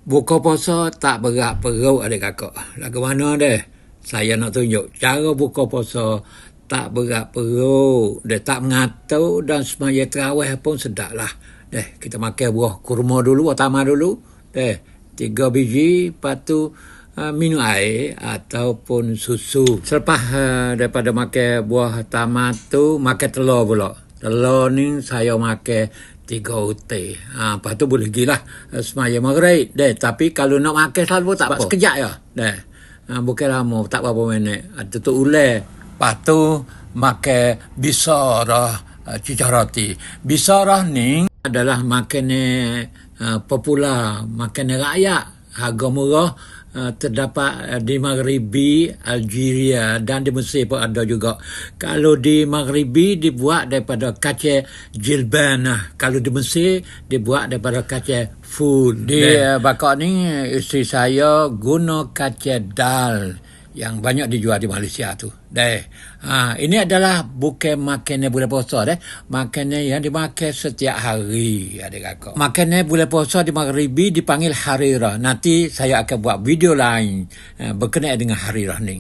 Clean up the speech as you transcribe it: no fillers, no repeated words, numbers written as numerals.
Buka puasa tak berat perut adik kakak. Lagu mana deh? Saya nak tunjuk cara buka puasa tak berat perut. Dia tak mengatur dan semaya terawih pun sedap lah. Deh, kita makan buah kurma dulu, buah tamar dulu. Deh, 3 biji, lepas tu minum air ataupun susu. Selepas daripada makan buah tamar tu, makan telur pula. Telur ni saya makan 3 utai. Lepas tu boleh pergi lah semaya maghrib. Tapi kalau nak makan selalu pun tak apa. Sekejap je. Bukan lama, tak berapa minit. Tutup ulai. Lepas tu makan bisarah cicah roti. Bisarah ni adalah makanan popular, makanan rakyat. Harga murah. Terdapat di Maghribi, Algeria dan di Mesir pun ada juga. Kalau di Maghribi dibuat daripada kacang jilban. Kalau di Mesir dibuat daripada kacang ful. Di bakar ni isteri saya guna kacang dal yang banyak dijual di Malaysia tu. Ini adalah bukan makanan bulan puasa makanan yang dimakan setiap hari adik kakak. Makanan bulan puasa di Maghribi dipanggil harirah. Nanti saya akan buat video lain berkenaan dengan harirah ni.